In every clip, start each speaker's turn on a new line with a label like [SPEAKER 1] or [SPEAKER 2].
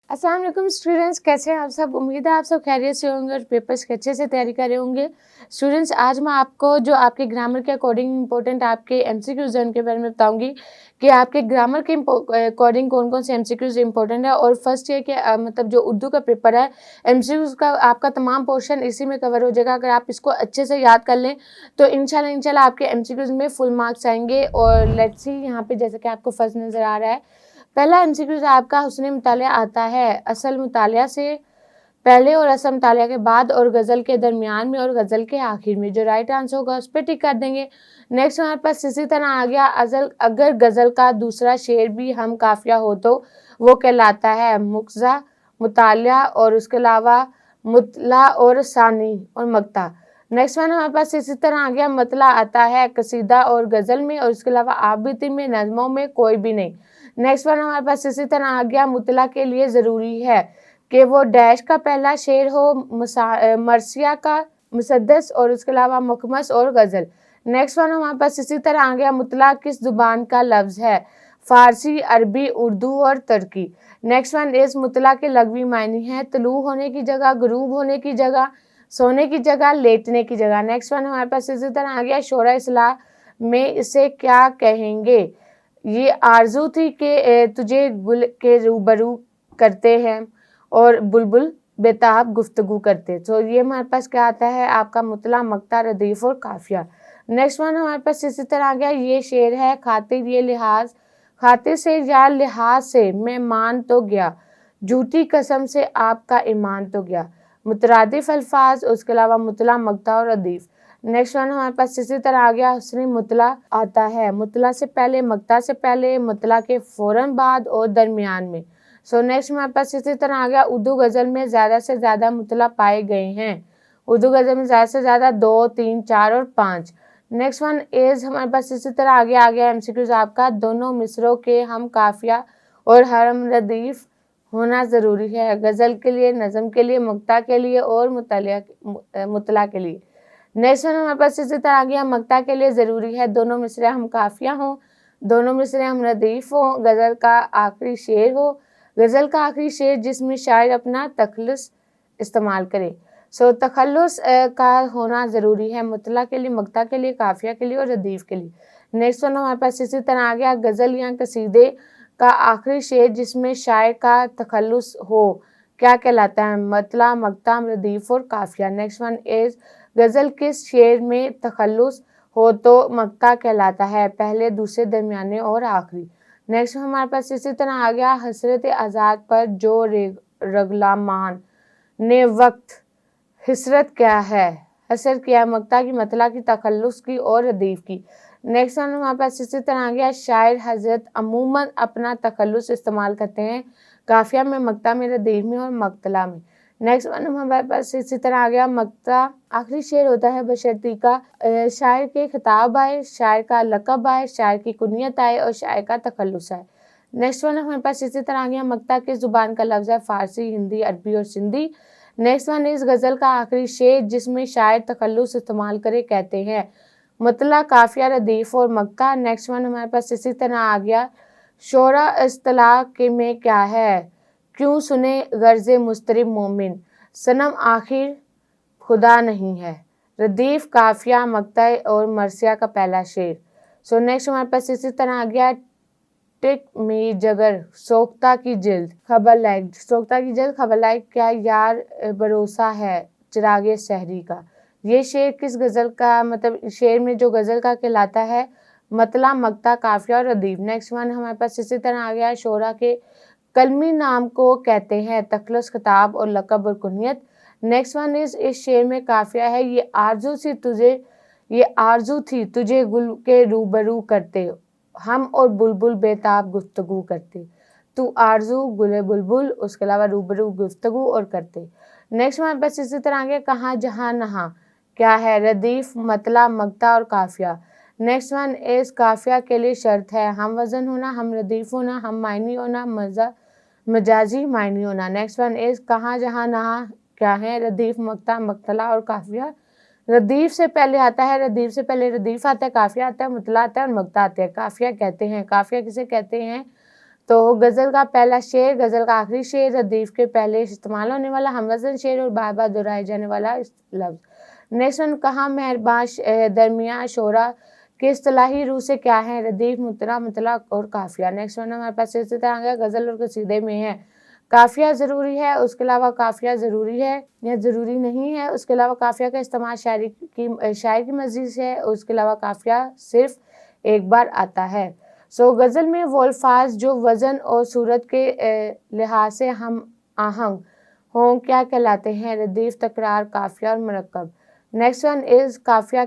[SPEAKER 1] अस्सलाम वालेकुम स्टूडेंट्स, कैसे हैं आप सब। उम्मीद है आप सब खैरियत से होंगे और पेपर्स की अच्छे से तैयारी कर रहे होंगे। स्टूडेंट्स, आज मैं आपको जो आपके ग्रामर के अकॉर्डिंग इंपॉर्टेंट आपके एमसीक्यूज हैं उनके बारे में बताऊंगी कि आपके ग्रामर के अकॉर्डिंग कौन कौन से एमसीक्यूज इंपॉर्टेंट है। और फर्स्ट ये कि मतलब जो उर्दू का पेपर है एमसीक्यूज का आपका तमाम पोर्शन इसी में कवर हो जाएगा। अगर आप इसको अच्छे से याद कर लें तो इंशाल्लाह आपके एमसीक्यूज में फुल मार्क्स आएंगे। और लेट्स सी यहाँ पे जैसे कि आपको फर्स्ट नज़र आ रहा है, पहला एमसीक्यू आपका हुस्न मुतालिया आता है असल मुतालिया से पहले और असल मुतालिया के बाद और गज़ल के दरमियान में और गज़ल के आखिर में। जो राइट आंसर होगा उस पर टिक कर देंगे। नेक्स्ट हमारे पास इसी तरह आ गया अगर गज़ल का दूसरा शेर भी हम काफिया हो तो वो कहलाता है मुक्जा, मुतालिया और उसके अलावा मुतला और सानी और मक्ता। नेक्स्ट वन हमारे पास इसी तरह आ गया मतला आता है कसीदा और गज़ल में और उसके अलावा आबिती में, नज़मों में कोई भी नहीं। नेक्स्ट वन हमारे पास इसी तरह आ गया मुतला के लिए ज़रूरी है कि वो डैश का पहला शेर हो, मरसिया का मुसद्दस और उसके अलावा मुकमस और गज़ल। नेक्स्ट वन हमारे पास इसी तरह आ गया मुतला किस ज़ुबान का लफ्ज़ है, फ़ारसी, अरबी, उर्दू और तुर्की। नेक्स्ट वन इस मुतला के लगवी मायने हैं तलू होने की जगह, गरूब होने की जगह, सोने की जगह, लेटने की जगह। नेक्स्ट वन हमारे पास इसी तरह आ गया शोरा इस्लाह में इसे क्या कहेंगे, ये आरजू थी कि तुझे गुल के रूबरू करते हैं और बुलबुल बेताब गुफ्तगू करते। तो ये हमारे पास क्या आता है आपका मुतला, मक्ता, रदीफ और काफिया। नेक्स्ट वन हमारे पास इसी तरह आ गया ये शेर है खातिर ये लिहाज, खातिर से या लिहाज से मैं मान तो गया, झूठी कसम से आपका ईमान तो गया। मुतरादिफ अल्फाज, उसके अलावा मुतला, मक्ता और रदीफ। नेक्स्ट वन हमारे पास इसी तरह आ गया हुस्न मुतला आता है मुतला से पहले, मक्ता से पहले, मुतला के फौरन बाद और दरमियान में। सो नेक्स्ट हमारे पास इसी तरह आ गया उर्दू गज़ल में ज़्यादा से ज़्यादा मुतला पाए गए हैं। उर्दू गज़ल में ज़्यादा से ज़्यादा 2, 3, 4 और 5। नेक्स्ट वन इज हमारे पास इसी तरह आ गया एमसीक्यूज आपका दोनों मिसरों के हम काफिया और हरम रदीफ होना ज़रूरी है, गज़ल के लिए, नज़म के लिए, मुक्ता के लिए और मुतला के लिए। नेक्स्ट वन हमारे पास इसी तरह आ गया मक्ता के लिए ज़रूरी है दोनों मिसरे हम काफिया हों, दोनों मिसरे हम रदीफ हों, गज़ल का आखिरी शेर हो, गज़ल का आखिरी शेर जिसमें शायर अपना तखल्लुस इस्तेमाल करे। सो तखल्लुस का होना ज़रूरी है मुतला के लिए, मक्ता के लिए, काफिया के लिए और रदीफ के लिए। नेक्स्ट वन हमारे पास इसी तरह आ गया गज़ल या कसीदे का आखिरी शेर जिसमें शायर का तखल्लुस हो क्या कहलाता है, मतला, मक्ता, रदीफ और काफिया। नेक्स्ट वन इज गज़ल किस शेर में तखल्लुस हो तो मक्ता कहलाता है, पहले, दूसरे, दरमियाने और आखिरी। नेक्स्ट हमारे पास इसी तरह आ गया हसरत आज़ाद पर जो रगलामान ने वक्त हसरत क्या है, हसरत क्या है, मक्ता की, मतला की, तखल्लुस की और रदीफ की। नेक्स्ट वन हमारे पास इसी तरह आ गया शायर हजरत अमूमन अपना तखल्लुस इस्तेमाल करते हैं काफिया में, मक्ता में, रदीफ में और मक्तला में। नेक्स्ट वन हमारे पास इसी तरह आ गया मक्ता आखिरी शेर होता है बशर्ती का शायर के खिताब आए, शायर का लकब आए, शायर की कुनियत आए और शायर का तखल्लुस आए। नेक्स्ट वन हमारे पास इसी तरह आ गया मक्ता किस ज़ुबान का लफ्ज़ है, फ़ारसी, हिंदी, अरबी और सिंधी। नेक्स्ट वन इस गज़ल का आखिरी शेर जिसमें शायर तखल्लुस इस्तेमाल करे कहते हैं, मुतला, काफिया, रदीफ और मक्ता। नेक्स्ट वन हमारे पास इसी तरह आ गया शोरा इस्तिलाह के में क्या है, क्यों सुने गर्ज़ मुस्तरिब मोमिन, सनम आखिर खुदा नहीं है, रदीफ, काफिया, मक्ता और मरसिया का पहला शेर। सो नेक्स्ट हमारे पास इसी तरह आ गया टिक मी जगर सोख्ता की जिल्द खबर लाइक, सोख्ता की जिल्द खबर लाइक क्या यार भरोसा है चिरागे शहरी का। ये शेर किस गज़ल का, मतलब शेर में जो गज़ल का कहलाता है मतला, मक्ता, काफिया और रदीफ। नेक्स्ट वन हमारे पास इसी तरह आ गया शोरा के कलमी नाम को कहते हैं तखल्लुस, खिताब और लकब और कुनियत। नेक्स्ट वन इज इस शेर में काफिया है ये आरजू थी तुझे गुल के रूबरू करते, हम और बुलबुल बेताब गुफ्तगू करते। तू आरजू, गुले बुलबुल, उसके अलावा रूबरू, गुफ्तगू और करते। नेक्स्ट हमारे पास इसी तरह आ गया कहाँ जहाँ नहाँ क्या है, रदीफ, मतला, मक्ता और काफिया। नेक्स्ट वन इस काफिया के लिए शर्त है हम वजन होना, हम रदीफ होना, हम मायनी होना, मजाजी मायनी होना। नेक्स्ट वन इज कहाँ जहाँ नहा क्या है, रदीफ, मक्ता, मक्तला और काफिया। रदीफ से पहले आता है, रदीफ से पहले रदीफ आता है, काफिया आता है, मुतला आता है और मक्ता आता है। काफिया कहते हैं, काफिया किसे कहते हैं, تو غزل کا پہلا شعر، غزل کا آخری شعر، ردیف کے پہلے استعمال ہونے والا ہم وزن شعر اور بار بار دہرائے جانے والا لفظ۔ نیکسٹ ون، کہاں مہرباں درمیان شعرا کے اصطلاحی روح سے کیا ہے؟ ردیف، مطرا، مطلق اور قافیہ۔ نیکسٹ ون ہمارے پاس اسی طرح آ گیا غزل اور قصیدے میں ہے قافیہ ضروری ہے، اس کے علاوہ قافیہ ضروری ہے یا ضروری نہیں ہے، اس کے علاوہ قافیہ کا استعمال شاعر کی مرضی سے ہے، اس کے علاوہ قافیہ صرف ایک بار آتا ہے۔ غزل میں وہ الفاظ جو وزن اور صورت کے لحاظ سے ہم آہنگ ہوں کیا کہلاتے ہیں؟ ردیف، تکرار، قافیہ اور مرکب۔ نیکسٹ ون از، قافیہ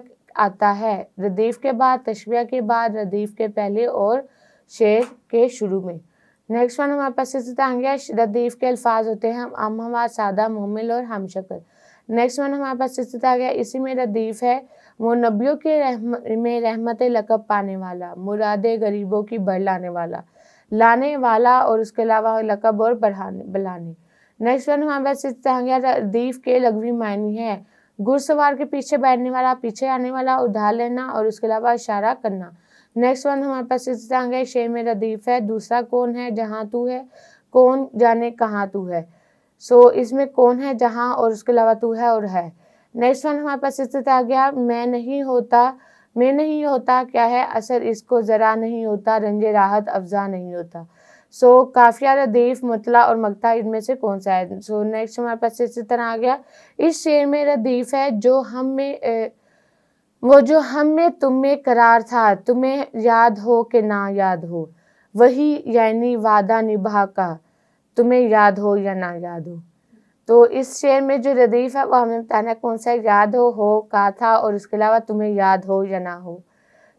[SPEAKER 1] آتا ہے ردیف کے بعد، تشبیہ کے بعد، ردیف کے پہلے اور شعر کے شروع میں۔ نیکسٹ ون ہمارے پاس اسی طرح گیا ردیف کے الفاظ ہوتے ہیں ہم ہوا، سادہ، محمل اور ہم شکل۔ نیکسٹ ون ہمارے پاس اسی طرح گیا اسی میں ردیف ہے وہ نبیوں کے میں رحمت لقب پانے والا، مرادے غریبوں کی بڑھ لانے والا اور اس کے علاوہ لقب اور بلانے۔ نیکسٹ ون ہمارے پاس اسی طرح گیا ردیف کے لغوی معنی ہے گھڑ سوار کے پیچھے بیٹھنے والا، پیچھے آنے والا، ادھار لینا اور اس کے علاوہ اشارہ کرنا۔ نیکسٹ ون ہمارے پاس اسی طرح گیا شعر میں ردیف ہے دوسرا کون ہے جہاں تو ہے، کون جانے کہاں تو ہے۔ اس میں کون ہے جہاں اور اس کے علاوہ تو ہے اور ہے۔ نیکسٹ ون ہمارے پاس اسی طرح گیا میں نہیں ہوتا کیا ہے اثر اس کو ذرا نہیں ہوتا، رنج راحت افزا نہیں ہوتا۔ قافیہ، ردیف، مطلع اور مقطع ان میں سے کون سا ہے؟ نیکسٹ ہمارے پاس اسی طرح آ گیا اس شعر میں ردیف ہے جو ہم میں تم میں قرار تھا، تمہیں یاد ہو کہ نہ یاد ہو، وہی یعنی وعدہ نبھا کا، تمہیں یاد ہو یا نہ یاد ہو۔ تو اس شعر میں جو ردیف ہے وہ ہمیں بتانا ہے کون سا یاد ہو کا تھا اور اس کے علاوہ تمہیں یاد ہو یا نہ ہو۔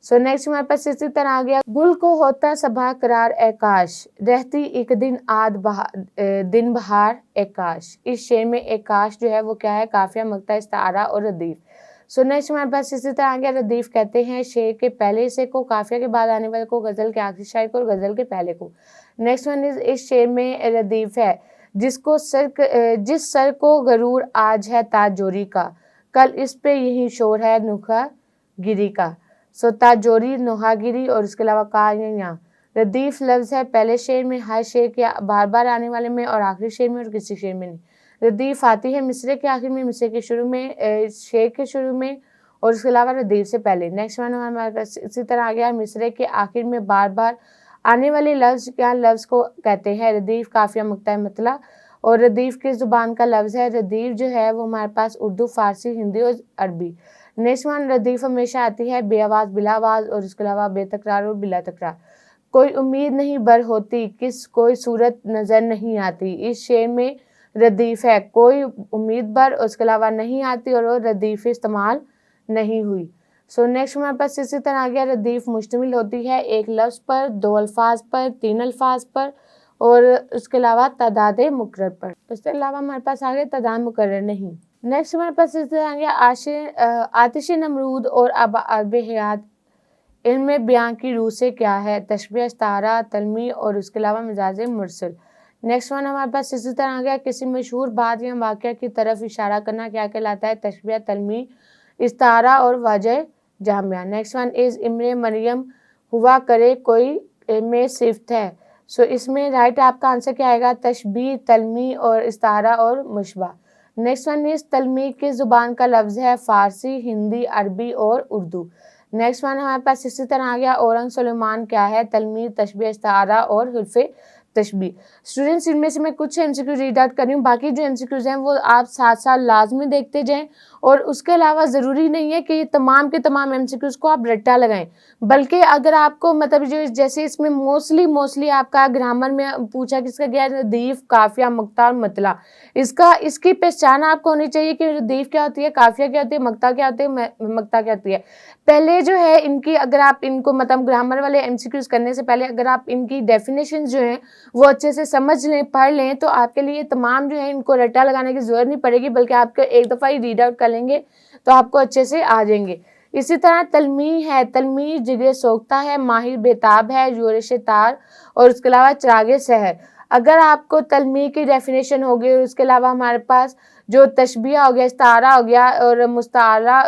[SPEAKER 1] نیکسٹ ہمارے پاس اسی طرح آ گیا گل کو ہوتا صبا قرار اے کاش، رہتی ایک دن بہار اے کاش۔ اس شعر میں اے کاش جو ہے وہ کیا ہے؟ قافیہ، مقطع، استعارہ اور ردیف۔ نیکسٹ ہمارے پاس اسی طرح آ گیا ردیف کہتے ہیں شعر کے پہلے حصے کو، قافیہ کے بعد آنے والے کو، غزل کے آخری شاعر کو اور غزل کے پہلے کو۔ نیکسٹ ون از، اس شعر میں ردیف ہے جس سر کو غرور آج ہے تاج جوری کا، کل اس پہ یہی شور ہے نوحہ گیری کا۔ تاج جوری، نوحہ گیری اور اس کے علاوہ کا یہاں۔ ردیف لفظ ہے پہلے شعر میں، ہر شعر کے بار بار آنے والے میں اور آخری شعر میں اور کسی شعر میں نہیں۔ ردیف آتی ہے مصرعے کے آخر میں، مصرعے کے شروع میں، شعر کے شروع میں اور اس کے علاوہ ردیف سے پہلے۔ نیکسٹ ون ہمارے پاس اسی طرح آ گیا مصرعے کے آخر میں بار بار آنے والے لفظ کیا لفظ کو کہتے ہیں؟ ردیف، قافیہ، مقطع، مطلع۔ اور ردیف کس زبان کا لفظ ہے؟ ردیف جو ہے وہ ہمارے پاس اردو، فارسی، ہندی اور عربی۔ نیکسٹ ون، ردیف ہمیشہ آتی ہے بے آواز، بلا آواز اور اس کے علاوہ بے تکرار اور بلا تکرار۔ کوئی امید نہیں بر ہوتی، کوئی صورت نظر نہیں آتی۔ اس شعر میں ردیف ہے کوئی امید بر اور اس کے علاوہ نہیں آتی اور ردیف استعمال نہیں ہوئی۔ نیکسٹ ہمارے پاس اسی طرح آ گیا ردیف مشتمل ہوتی ہے ایک لفظ پر، دو الفاظ پر، تین الفاظ پر اور اس کے علاوہ تعداد مقرر پر۔ اس کے علاوہ ہمارے پاس آ گیا تعداد مقرر نہیں۔ نیکسٹ ہمارے پاس اسی طرح آ گیا آتش نمرود اور آب حیات علم بیان کی روح سے کیا ہے؟ تشبیہ، استعارہ، تلمیح اور اس کے علاوہ مجاز مرسل۔ نیکسٹ ون ہمارے پاس اسی طرح آ گیا کسی مشہور بات یا واقعہ کی طرف اشارہ کرنا کیا کہلاتا ہے؟ تشبیہ، تلمیح، استعارہ اور وجہ جامعہ۔ نیکسٹ ون از، امر مریم ہوا کرے کوئی میں صفت ہے۔ اس میں رائٹ آپ کا آنسر کیا آئے گا؟ تشبیہ، تلمیح اور استعارہ اور مشبہ۔ نیکسٹ ون از، تلمیح کس زبان کا لفظ ہے؟ فارسی، ہندی، عربی اور اردو۔ نیکسٹ ون ہمارے پاس اسی طرح آ گیا اورنگ سلیمان کیا ہے؟ تلمیح، تشبیہ، استعارہ اور حرف تشبیہ۔ اسٹوڈنٹس ان میں سے میں کچھ MCQ ریڈ آؤٹ کر رہی ہوں، باقی جو MCQs ہیں وہ آپ ساتھ ساتھ لازمی دیکھتے جائیں اور اس کے علاوہ ضروری نہیں ہے کہ یہ تمام کے تمام MCQs کو آپ رٹا لگائیں، بلکہ اگر آپ کو مطلب جو جیسے اس میں موسٹلی آپ کا گرامر میں پوچھا کس کا گیا ردیف، قافیہ، مقطع اور مطلع، اس کی پہچان آپ کو ہونی چاہیے کہ ردیف کیا ہوتی ہے، قافیہ کیا ہوتی ہے، مقطع کیا ہوتی ہے، مقطع کیا ہوتی ہے۔ پہلے جو ہے ان کی اگر آپ ان کو مطلب گرامر والے MCQs کرنے سے پہلے اگر آپ ان کی ڈیفینیشنز جو ہیں وہ اچھے سے سمجھ لیں، پڑھ لیں تو آپ کے لیے تمام جو ہے ان کو رٹا لگانے کی ضرورت نہیں پڑے گی، بلکہ آپ کو ایک دفعہ ہی ریڈ آؤٹ کر لیں گے تو آپ کو اچھے سے آ جائیں گے۔ اسی طرح تلمیح ہے، تلمیح جگہ سوختہ ہے، ماہر بیتاب ہے، یورش تار اور اس کے علاوہ چراغ سحر۔ اگر آپ کو تلمیح کی ڈیفینیشن ہوگی اور اس کے علاوہ ہمارے پاس جو تشبیہ ہو گیا، استعارہ ہو گیا اور مستعارہ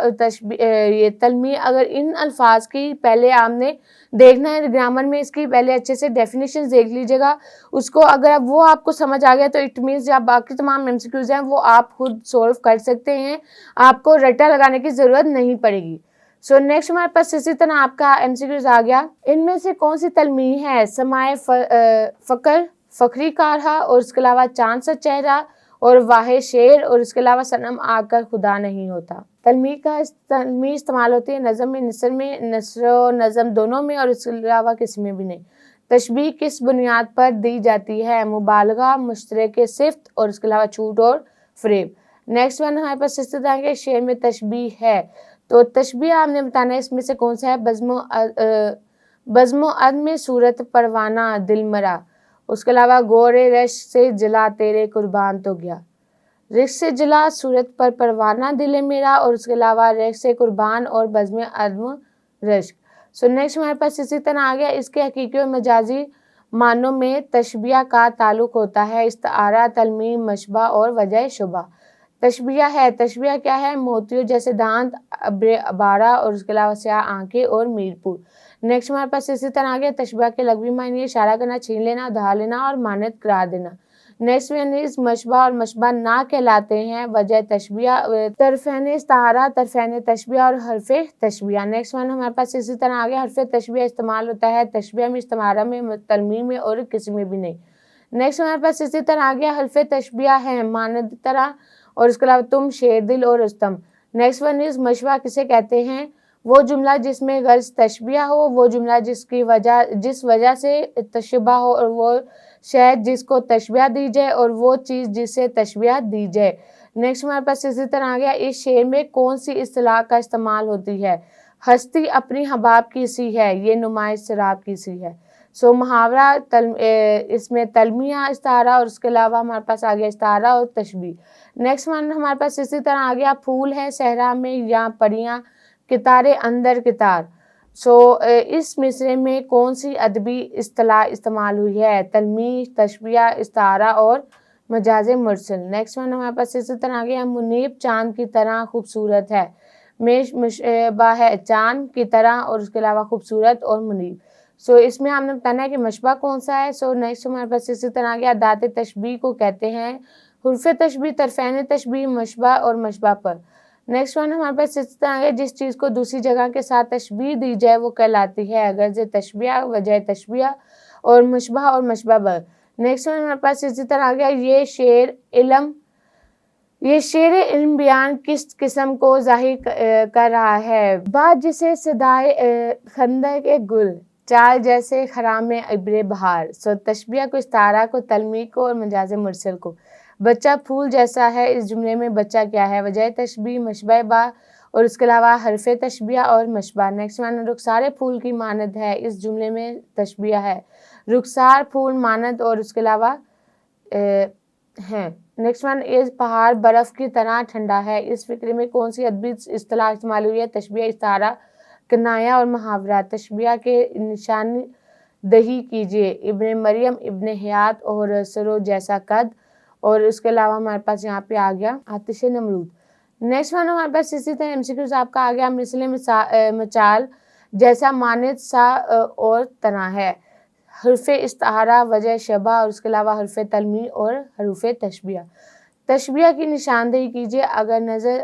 [SPEAKER 1] یہ تلمیح، اگر ان الفاظ کی پہلے آپ نے دیکھنا ہے گرامر میں، اس کی پہلے اچھے سے ڈیفینیشن دیکھ لیجیے گا اس کو. اگر اب وہ آپ کو سمجھ آ گیا تو اٹ مینس جب باقی تمام ایم سی کیوز ہیں وہ آپ خود سولو کر سکتے ہیں، آپ کو رٹا لگانے کی ضرورت نہیں پڑے گی. سو نیکسٹ ہمارے پاس اسی طرح آپ کا ایم سی کیوز آ گیا. ان میں سے کون سی تلمیح ہے؟ سمائے فقر، فخری کارہا، اور اس کے علاوہ چاند سا چہرہ، اور واحد شعر، اور اس کے علاوہ صنم آ کر خدا نہیں ہوتا. تلمیح استعمال ہوتی ہے نظم میں، نثر و نظم دونوں میں، اور اس کے علاوہ کسی میں بھی نہیں. تشبیہ کس بنیاد پر دی جاتی ہے؟ مبالغہ، مشترک صفت، اور اس کے علاوہ جھوٹ اور فریب. نیکسٹ ون ہمارے پاس اس طرح کے شعر میں تشبیہ ہے. تو تشبیہ آپ نے بتانا ہے اس میں سے کون سا ہے؟ بزم و عدم میں صورت پروانہ دل مرا، اس کے علاوہ گورے رش سے جلا تیرے قربان تو گیا. رش سے جلا صورت پر پروانہ دل میرا، اور اس کے علاوہ رش سے قربان اور بزم عدم رشک. سو نیکسٹ ہمارے پاس اسی طرح آ گیا. اس کے حقیقی اور مجازی معنوں میں تشبیہ کا تعلق ہوتا ہے استعارہ، تلمیح، مشبہ اور وجہ شبہ. تشبیہ ہے، تشبیہ کیا ہے؟ موتیوں جیسے دانت، ابر ابارہ، اور اس کے علاوہ سیاہ آنکھیں اور میر پور. نیکسٹ ہمارے پاس اسی طرح آ گیا. تشبیہ کے لغوی معنی اشارہ کرنا، چھین لینا، ادھار لینا اور مانند قرار دینا. نیکسٹ ون مشبہ اور مشبہ نہ کہلاتے ہیں. وجہ تشبیہ، طرفین استعارہ، طرفین تشبیہ اور حرف تشبیہ. نیکسٹ ون ہمارے پاس اسی طرح آ گیا. حرف تشبیہ استعمال ہوتا ہے تشبیہ میں، استعارہ میں، تلمیح میں اور کسی میں بھی نہیں. نیکسٹ ہمارے پاس اسی طرح آ گیا. حرف تشبیہ ہیں مانند طرح، اور اس کے علاوہ تم، شیر دل اور رستم. نیکسٹ ون مشبہ کسے کہتے ہیں؟ وہ جملہ جس میں غرض تشبیہ ہو، وہ جملہ جس وجہ سے تشبہ ہو، اور وہ شے جس کو تشبیہ دی جائے، اور وہ چیز جس سے تشبیہ دی جائے. نیکسٹ ہمارے پاس اسی طرح آ گیا. اس شعر میں کون سی اصطلاح کا استعمال ہوتی ہے؟ ہستی اپنی حباب کی سی ہے، یہ نمائش شراب کی سی ہے. سو محاورہ، اس میں تلمیہ، استعارہ، اور اس کے علاوہ ہمارے پاس آ گیا استعارہ اور تشبیہ. نیکسٹ ون ہمارے پاس اسی طرح آ گیا. پھول ہے صحرا میں یا پریاں کتارے اندر کتار. سو اس مصرے میں کون سی ادبی اصطلاح استعمال ہوئی ہے؟ تلمیح، تشبیہ، استعارہ اور مجاز مرسل. نیکسٹ ون ہمارے پاس اسی طرح آ گیا. منیب چاند کی طرح خوبصورت ہے، مشبہ ہے چاند کی طرح، اور اس کے علاوہ خوبصورت اور منیب. سو اس میں ہم نے بتانا ہے کہ مشبہ کون سا ہے. سو نیکسٹ ہمارے پاس اسی طرح آ گیا. ادات تشبیہ کو کہتے ہیں حروف تشبیہ، طرفین تشبیہ، مشبہ اور مشبہ پر. نیکسٹ ون ہمارے پاس اسی طرح ہے. جس چیز کو دوسری جگہ کے ساتھ تشبیہ دی جائے وہ کہلاتی ہے غرض تشبیہ، وجہ تشبیہ اور مشبہ اور مشبہ بر. نیکسٹ ون ہمارے پاس اسی طرح آ گیا. یہ شعر علم بیان کس قسم کو ظاہر کر رہا ہے؟ بات جسے صدائے خندق گل، چال جیسے خرام ابر بہار. سو تشبیہ کو، استعارہ کو، تلمیح کو اور مجاز مرسل کو. بچہ پھول جیسا ہے، اس جملے میں بچہ کیا ہے؟ وجہ تشبیہ، مشبہ با، اور اس کے علاوہ حرف تشبیہ اور مشبہ. نیکسٹ ون رخسار پھول کی مانند ہے، اس جملے میں تشبیہ ہے رخسار پھول مانند اور اس کے علاوہ ہیں. نیکسٹ ون پہاڑ برف کی طرح ٹھنڈا ہے، اس فقرے میں کون سی ادبی اصطلاح استعمال ہوئی ہے؟ تشبیہ، استعارہ، کنایہ اور محاورہ. تشبیہ کے نشان دہی کیجیے. ابن مریم، ابن حیات اور سرو جیسا قد، اور اس کے علاوہ ہمارے پاس یہاں پہ آ گیا آتش نمرود. نیکسٹ ون ہمارے پاس اسی طرح ایم سی کیوز آپ کا آ گیا. مثل مچال جیسا، مانند سا اور طرح ہے. حرف استعارہ، وجہ شبہ، اور اس کے علاوہ حرف تلمیح اور حروف تشبیہ. تشبیہ کی نشاندہی کیجیے. اگر نظر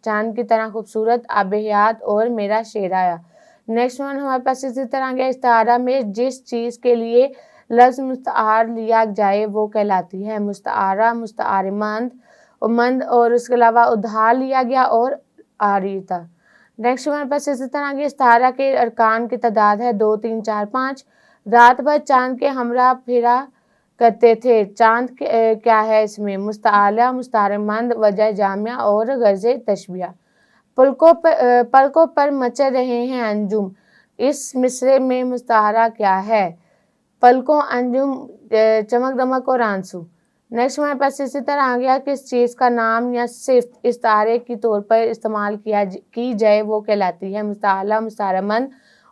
[SPEAKER 1] چاند کی طرح خوبصورت، آب حیات اور میرا شعر آیا. نیکسٹ ون ہمارے پاس اسی طرح گیا. استعارہ میں جس چیز کے لیے لفظ مستعار لیا جائے وہ کہلاتی ہے مستعارہ، مستعار مند، اور اس کے علاوہ ادھار لیا گیا اور آریتا. نیکسٹ ہمارے پاس اسی طرح گیا. استعارہ کے ارکان کی تعداد ہے 2 3 4 5. رات بھر چاند کے ہمراہ پھرا کرتے تھے. چاند کیا ہے اس میں؟ مستعارہ، مستعار مند، وجہ جامعہ اور غرض تشبیہ. پلکوں پر مچل رہے ہیں انجم، اس مصرے میں مستعارہ کیا ہے؟ پلکوں، انجم، چمک دمک اور آنسو. نیکسٹ ہمارے پاس اسی طرح آ گیا. کس چیز کا نام یا صفت استعارے کے طور پر استعمال کی جائے وہ کہلاتی ہے مستعارہ، مستعار مند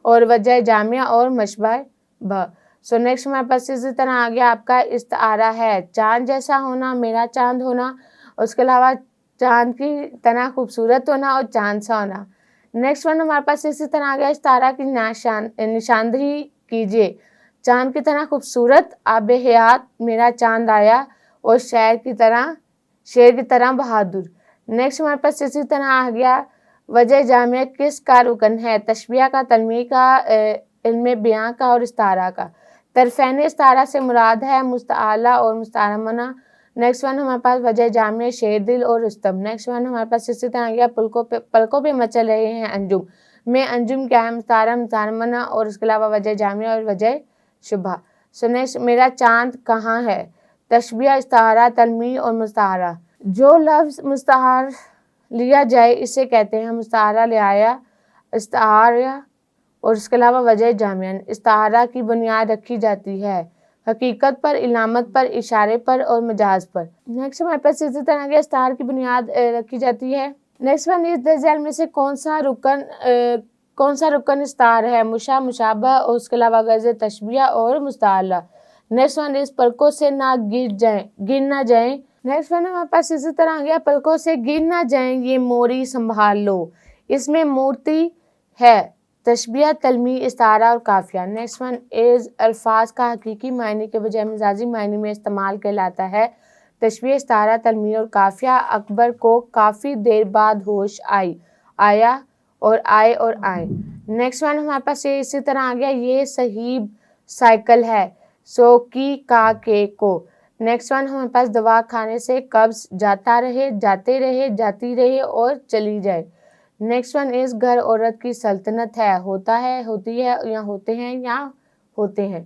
[SPEAKER 1] اور وجہ جامعہ اور مشبہ بہ. سو نیکسٹ ہمارے پاس اسی طرح آ گیا آپ کا. استعارہ ہے چاند جیسا ہونا، میرا چاند ہونا، उसके अलावा चाँद की तरह खूबसूरत होना और चाँद सा होना। नेक्स्ट वन हमारे पास इसी तरह आ गया, इस तारा की निशानदही कीजिए, चाँद की तरह खूबसूरत आबे हयात मेरा चाँद आया और शेर की तरह बहादुर। नेक्स्ट हमारे पास इसी तरह आ गया, वजह जामिया किस का रुकन है, तशबिया का, तलमी का, इल्म बयां का और इस्तारा का। तरफैन इस्तारा से मुराद है मुस्ताला और मुस्तारमना। नेक्स्ट वन हमारे पास वजह जामिया शेर दिल और रुस्तम। नेक्स्ट वन हमारे पास इसी तरह आ गया, पलकों पे मचल रहे हैं अंजुम, में अंजुम क्या है, मुस्तारा, मुस्तारमना और उसके अलावा वजह जामिया और वजह शुबा। सो नेक्स्ट, मेरा चांद कहाँ है, तशबिया, इस्तारा, तलमी और मुस्तारा। जो लफ्ज़ मुस्तार लिया जाए इसे कहते हैं मुस्तारा ले आया, इस्तारा और इसके अलावा वजह जामिया। इस्तारा की बुनियाद रखी जाती है हकीकत पर, इलामत पर, इशारे पर और मजाज पर। नेक्स्ट हमारे पास इसी तरह के इस्तार की बुनियाद रखी जाती है। नेक्स्ट वन, इस दर्जन में से कौन सा रुकन इस्तार है, मुशा, मुशाबा और उसके अलावा गज़, तशबिया और मुस्ताला। नेक्स्ट वन, इस पलकों से ना गिर ना जाए। नेक्स्ट वन हमारे पास इसी तरह आ गया, पलकों से गिर ना जाए ये मोरी संभाल लो, इसमें मूर्ति है, तशबिया, तलमी, इस्तारा और काफिया। नेक्स्ट वन इज अल्फाज का हकीकी मायने के बजाय मजाजी मायने में इस्तेमाल कहलाता है, तशबिया, इस्तारा, तलमी और काफिया। अकबर को काफ़ी देर बाद होश आया और आए और आए। नेक्स्ट वन हमारे पास ये इसी तरह आ गया, ये सही साइकिल है, सो की का के को। नेक्स्ट वन हमारे पास दवा खाने से कब्ज जाता रहे, जाते रहे, जाती रहे और चली जाए। नेक्स्ट वन इस घर औरत की सल्तनत है, होता है, होती है या होते हैं या होते हैं।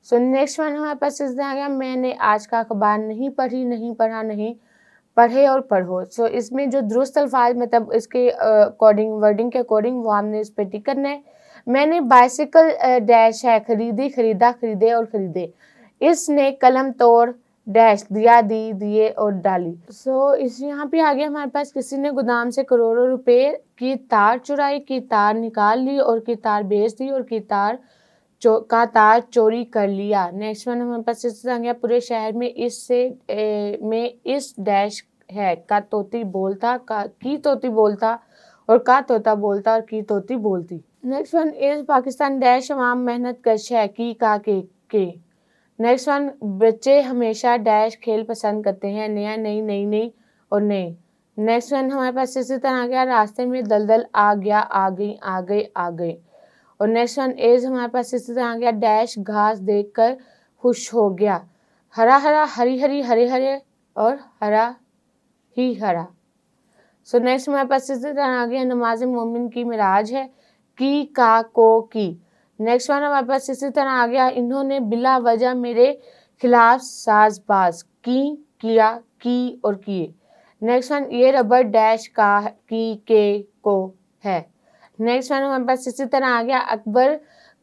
[SPEAKER 1] सो नेक्स्ट वन हमारे पास इस आ गया, मैंने आज का अखबार नहीं पढ़ी, नहीं पढ़ा, नहीं पढ़े और पढ़ो। सो इसमें जो दुरुस्त अल्फाज मतलब इसके अकॉर्डिंग वर्डिंग के अकॉर्डिंग वो हमने इस पे टिक करना है। मैंने बाइसिकल डैश है, खरीदी, खरीदा, खरीदे और खरीदे। इसने कलम तोड़ डैश दिया, दी, दिए और डाली। सो इस यहाँ पे आ गया हमारे पास, किसी ने गोदाम से करोड़ों रुपए की तार चुराई, की तार निकाल ली और की तार बेच दी और की तार चोरी कर लिया। नेक्स्ट वन हमारे पास इस तरह गया, पूरे शहर में इस डैश है, का तोती बोलता, की तोती बोलता और का तोता बोलता और की तोती बोलती। Next one is Pakistan dash अवाम मेहनत कश है, की का के। नेक्स्ट वन, बच्चे हमेशा डैश खेल पसंद करते हैं, नया, नई, नई, नई और नई। नेक्स्ट वन हमारे पास इसी तरह आ गया, रास्ते में दलदल आ गया, आ गई, आ गए, आ गए। और नेक्स्ट वन एज हमारे पास इसी तरह आ गया, डैश घास देखकर खुश हो गया, हरा हरा, हरी हरी, हरे हरे और हरा ही हरा। सो नेक्स्ट हमारे पास इसी तरह आ गया, नमाज मोमिन की मिराज है, की का को की। नेक्स्ट वन हमारे पास इसी तरह आ गया, इन्होंने बिला वजह मेरे खिलाफ साजबाज, की, किया, की और किए। नेक्स्ट वन, ये रबर डैश का, की, के, को है। नेक्स्ट वन हमारे पास इसी तरह आ गया, अकबर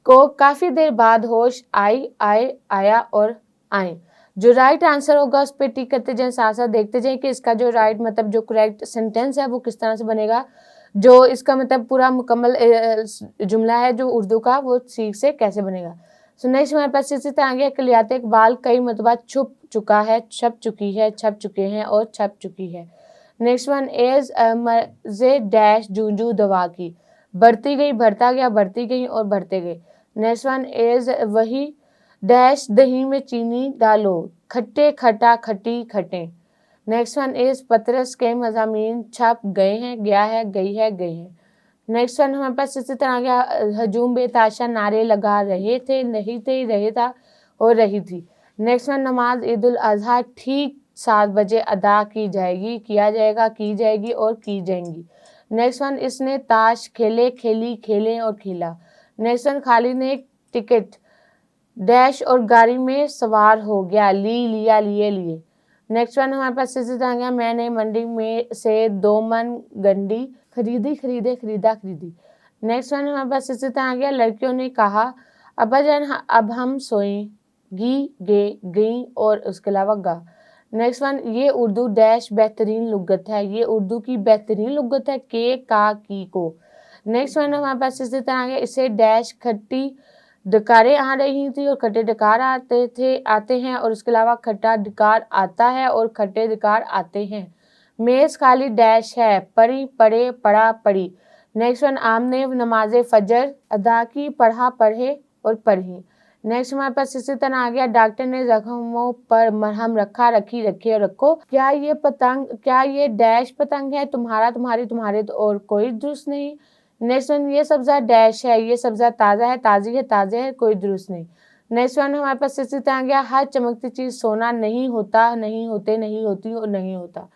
[SPEAKER 1] को काफ़ी देर बाद होश आया और आए। जो राइट आंसर होगा उस पर टिक करते जाएं, साथ साथ देखते जाएं कि इसका जो राइट मतलब जो करेक्ट सेंटेंस है वो किस तरह से बनेगा, जो इसका मतलब पूरा मुकम्मल जुमला है जो उर्दू का वो ठीक से कैसे बनेगा। सो नेक्स्ट हमारे पास इसी तरह आ गया, कलियात इकबाल कई मतबा छुप चुका है, छप चुकी है, छप चुके हैं और छप चुकी है। नेक्स्ट वन एज मजे डैश जूंजू दवा की, बढ़ती गई, बढ़ता गया, बढ़ती गई और बढ़ते गए। नेक्स्ट वन एज वही डैश दही में चीनी डालो, खट्टे, खट्टा, खट्टी, खट्टे। नेक्स्ट वन इज पतरस के मज़ामीन छप गए हैं, गया है, गई है, गए हैं। नेक्स्ट वन हमारे पास इसी तरह गया, हजूम बेताशा नारे लगा रहे थे, नहीं थे, रहे था और रही थी। नेक्स्ट वन, नमाज ईद उल अजहा ठीक 7 बजे अदा की जाएगी, किया जाएगा, की जाएगी और की जाएंगी। नेक्स्ट वन, इसने ताश खेले, खेली, खेले और खेला। नेक्स्ट वन, खालिद ने एक टिकट डैश और गाड़ी में सवार हो गया, ली, लिया, लिए, लिए। नेक्स्ट वन हमारे पास इसी तरह गया, मैंने मंडी में से 2 मन गंडी खरीदी, खरीदे, खरीदा, खरीदी। नेक्स्ट वन हमारे पास इसी तरह गया, लड़कियों ने कहा अब्बा जान अब हम सोएंगी, गे, गई और उसके अलावा गा। नेक्स्ट वन, ये उर्दू डैश बेहतरीन लुगत है, ये उर्दू की बेहतरीन लुगत है, के, का, की, को। नेक्स्ट वन हमारे पास इसी तरह गया, इसे डैश खट्टी डकारें आ रही थी और खट्टे डकार आते हैं और उसके अलावा खट्टा डकार आता है और खट्टे डकार आते हैं। मेज़ खाली डैश है, पढ़ी पढ़े पढ़ा पढ़ी। नेक्स्ट वन, आपने नमाज फजर अदा की, पढ़ा पढ़े और पढ़ी। नेक्स्ट हमारे पास इसी तरह आ गया, डॉक्टर ने जख्मों पर मरहम रखा, रखी, रखे और रखो। क्या ये डैश पतंग है, तुम्हारा तुम्हारी तुम्हारे तो और कोई दुरुस्त नहीं। नेक्स्ट वन, ये सब्जा डैश है, ये सब्जा ताज़ा है, ताज़ी है, ताज़े है, कोई दुरुस्त नहीं। नेक्स्ट वन हमारे पास इसी तरह आ गया, हर चमकती चीज़ सोना नहीं होता, नहीं होते, नहीं होती और नहीं होता।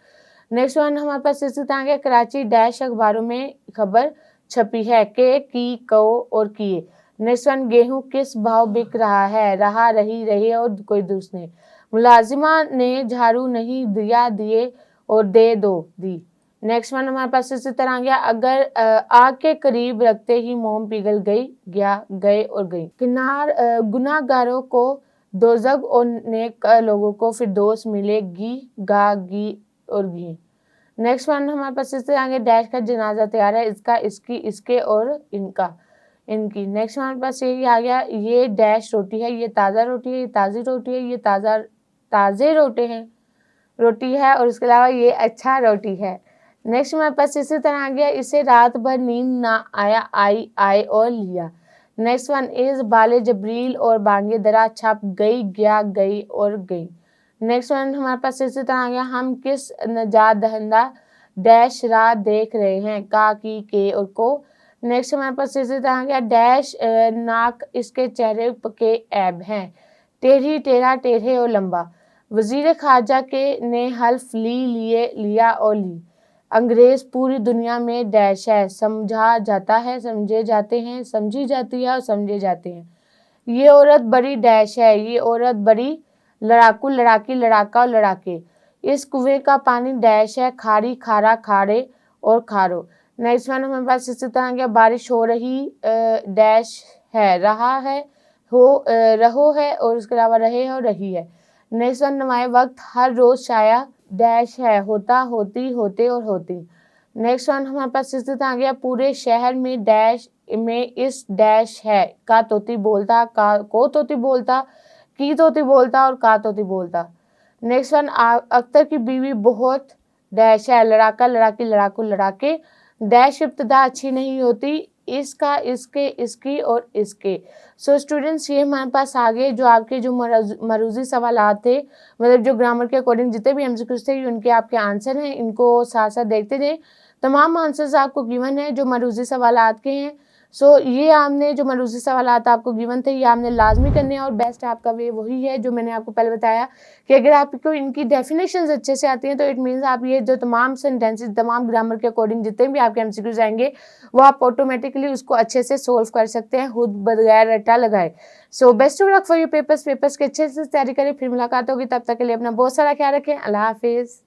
[SPEAKER 1] नेक्स्ट वन हमारे पास इसी तरह आ गया, कराची डैश अखबारों में खबर छपी है, के, की, को और किए। नेक्स्ट वन, गेहूं किस भाव बिक रहा है, रहा, रही, रहे और कोई दुरुस्त नहीं। मुलाजिमा ने झाड़ू नहीं दिया, दिए और दे दो, दी। नेक्स्ट वन हमारे पास इसी तरह आ गया, अगर आग के करीब रखते ही मोम पिघल गया, गए और गई। गुनाहगारों को दोज़ख और नेक लोगों को फिरदौस मिलेगी, गी और घी। नेक्स्ट वन हमारे पास इस तरह आगे, डैश का जनाजा तैयार है, इसका, इसकी, इसके और इनका, इनकी। नेक्स्ट हमारे पास यही आ गया, ये डैश रोटी है, ये ताज़ा रोटी है, ये ताज़ी रोटी है, ये ताज़े रोटी है और इसके अलावा ये अच्छा रोटी है। नेक्स्ट हमारे पास इसी तरह आ गया, इसे रात भर नींद ना आया, आए और लिया। नेक्स्ट वन इज, बाले जबरील और बांगे दरा छप गई, गया, गई और गई। नेक्स्ट वन हमारे पास इसी तरह आ गया, हम किस नजात दहंदा डैश राह देख रहे हैं, का, की, के और को। नेक्स्ट हमारे पास इसी तरह आ गया, डैश नाक इसके चेहरे के ऐब हैं, टेढ़ी, टेढ़ा, टेढ़े और लंबा। वजीर खारजा के ने हल्फ लिया और ली। अंग्रेज पूरी दुनिया में डैश है, समझा जाता है, समझे जाते हैं, समझी जाती है और समझे जाते हैं। ये औरत बड़ी डैश है, ये औरत बड़ी लड़ाकू, लड़ाकी, लड़ाका और लड़ाके। इस कुएं का पानी डैश है, खारी, खारा, खारे और खारो। नेक्स्ट वन हमारे पास इसी तरह गया, बारिश हो रही डैश है, रहा है, रहो है और उसके अलावा रहे है और रही है। नेक्स्ट वन, नमाए वक्त हर रोज शाया डैश है, होता, होती, होते और होती। नेक्स्ट वन हमारे पास इसी तरह आ गया, पूरे शहर में डैश में इस डैश है, का तोती बोलता, को तोती बोलता, की तोती बोलता और का तोती बोलता। नेक्स्ट वन, अख्तर की बीवी बहुत डैश है, लड़ाका, लड़ाकी, लड़ाकू, लड़ाके। डैश इब्तिदा अच्छी नहीं होती, इसका, इसके, इसकी और इसके। सो स्टूडेंट्स, ये हमारे पास आगे जो आपके जो मरूजी सवालात थे, मतलब जो ग्रामर के अकॉर्डिंग जितने भी एमसीक्यूज थे, उनके आपके आंसर हैं, इनको साथ साथ देखते जाएं। तमाम आंसर्स आपको गिवन है जो मरूजी सवालात के हैं। सो ये आपने जो मरूजी सवालात आपको गिवन थे, ये आपने लाजमी करने हैं और बेस्ट आपका वे वही है जो मैंने आपको पहले बताया कि अगर आपको इनकी डेफिनेशंस अच्छे से आती हैं तो इट मीन्स आप ये जो तमाम सेंटेंसेस, तमाम ग्रामर के अकॉर्डिंग जितने भी आपके एमसीक्यूज आएंगे वो आप ऑटोमेटिकली उसको अच्छे से सोल्व कर सकते हैं खुद बगैर रट्टा लगाए। So best of luck for your papers की अच्छे से तैयारी करें। फिर मुलाकात होगी, तब तक के लिए अपना बहुत सारा ख्याल रखें। अल्लाह हाफिज़।